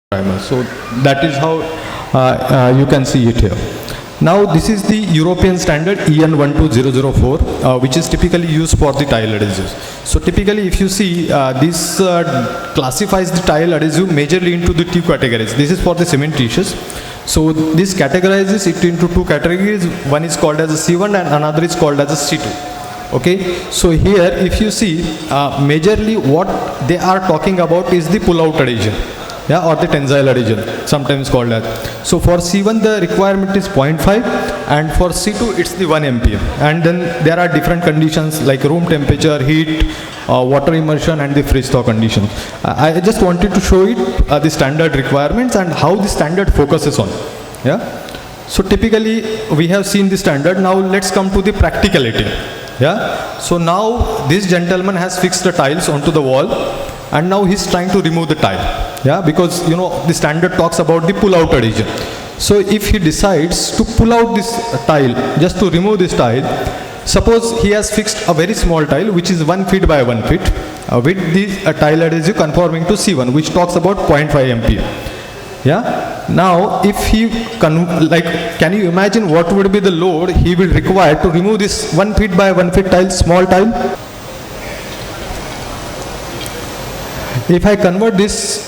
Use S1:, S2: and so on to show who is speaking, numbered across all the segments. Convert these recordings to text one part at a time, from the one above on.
S1: primer. So that is how you can see it here. Now this is the European standard EN12004, which is typically used for the tile adhesives. So typically if you see this classifies the tile adhesive majorly into the two categories. This is for the cementitious. So this categorizes it into two categories. One is called as a C1 and another is called as a C2. Okay, so here if you see majorly what they are talking about is the pull-out adhesion. Yeah, or the tensile adhesion, sometimes called as. So for C1 the requirement is 0.5 and for C2 it's the 1 MPa. And then there are different conditions like room temperature, heat, water immersion and the freeze thaw conditions. I just wanted to show it the standard requirements and how the standard focuses on. Yeah. So typically we have seen the standard. Now let's come to the practicality. Yeah. So now this gentleman has fixed the tiles onto the wall and now he's trying to remove the tile. Yeah, because you know the standard talks about the pull-out adhesion. So if he decides to pull out this tile, just to remove this tile, suppose he has fixed a very small tile which is 1 feet by 1 feet with the tile adhesive conforming to C1, which talks about 0.5 MPa. Yeah. Now if he can you imagine what would be the load he will require to remove this 1 feet by 1 feet tile, small tile? If I convert this,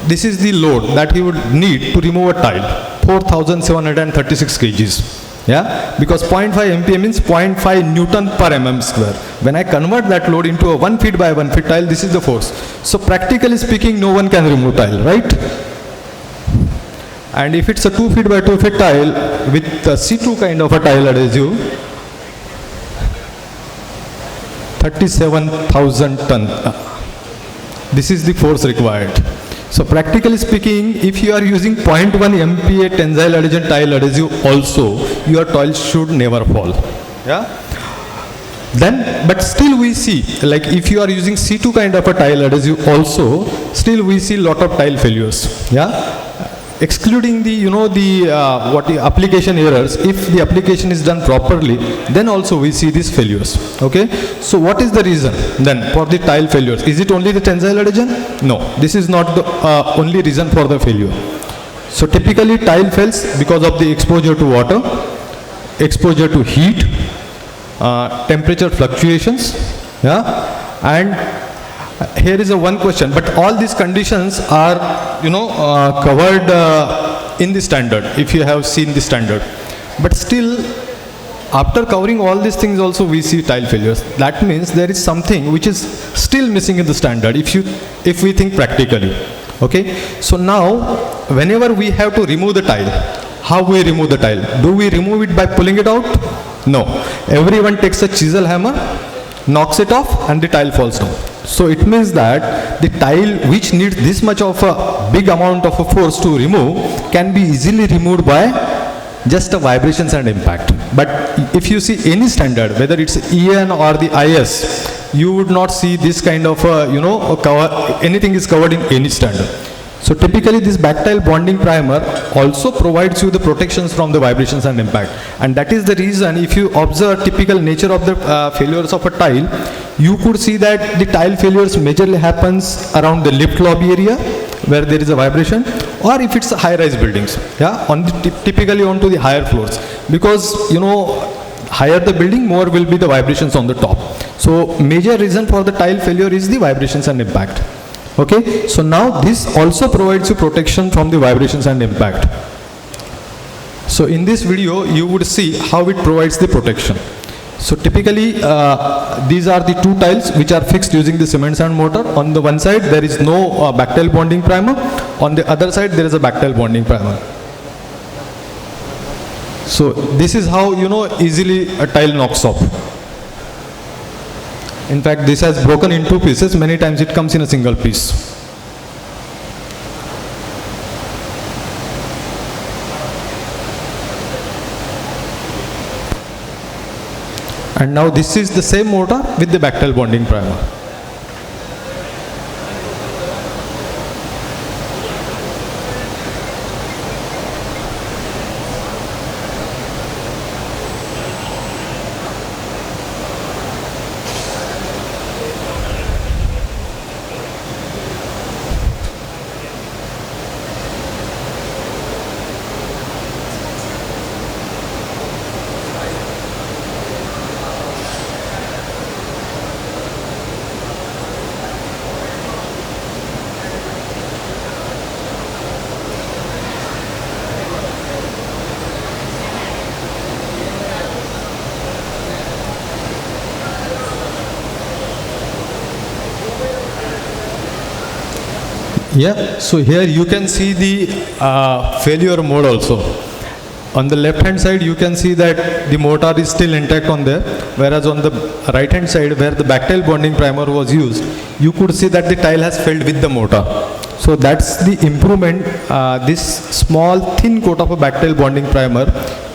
S1: this is the load that he would need to remove a tile, 4,736 kgs. Yeah, because 0.5 MPa means 0.5 Newton per mm square. When I convert that load into a 1 feet by 1 feet tile, this is the force. So practically speaking, no one can remove tile, right? And if it's a 2 feet by 2 feet tile with a C2 kind of a tile adhesive, 37,000 ton. This is the force required. So practically speaking, if you are using 0.1 MPa tensile adhesion tile adhesive also, your tile should never fall. Yeah. Then, but still we see, like if you are using C2 kind of a tile adhesive also, still we see lot of tile failures. Yeah. Excluding the application errors, if the application is done properly, then also we see these failures. Okay, so what is the reason then for the tile failures? Is it only the tensile adhesion? No, this is not the only reason for the failure. So typically tile fails because of the exposure to water, exposure to heat, temperature fluctuations. Yeah, and here is a one question, but all these conditions are covered in the standard, if you have seen the standard. But still, after covering all these things also we see tile failures. That means there is something which is still missing in the standard if we think practically. Okay, so now whenever we have to remove the tile, how we remove the tile? Do we remove it by pulling it out? No, everyone takes a chisel hammer, knocks it off and the tile falls down. So it means that the tile which needs this much of a big amount of a force to remove can be easily removed by just a vibrations and impact. But if you see any standard, whether it's EN or the IS, you would not see this kind of anything is covered in any standard. So typically this back-tile bonding primer also provides you the protections from the vibrations and impact. And that is the reason if you observe typical nature of the failures of a tile, you could see that the tile failures majorly happens around the lift lobby area where there is a vibration, or if it's high-rise buildings, yeah, typically onto the higher floors, because higher the building, more will be the vibrations on the top. So major reason for the tile failure is the vibrations and impact. Okay, so now this also provides you protection from the vibrations and impact. So in this video you would see how it provides the protection. So typically these are the two tiles which are fixed using the cement sand mortar. On the one side there is no back-tile bonding primer, on the other side there is a back-tile bonding primer. So this is how easily a tile knocks off. In fact, this has broken in two pieces. Many times it comes in a single piece. And now this is the same mortar with the back-tile bonding primer. Yeah, so here you can see the failure mode also. On the left hand side you can see that the mortar is still intact on there, whereas on the right hand side where the bactile bonding primer was used, you could see that the tile has failed with the mortar. So that's the improvement this small thin coat of a bactile bonding primer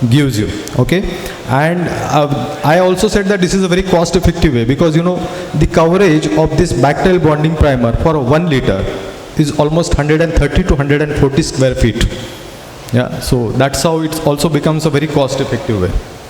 S1: gives you. Okay, and I also said that this is a very cost effective way, because you know the coverage of this bactile bonding primer for 1 liter is almost 130 to 140 square feet. Yeah, so that's how it also becomes a very cost effective way.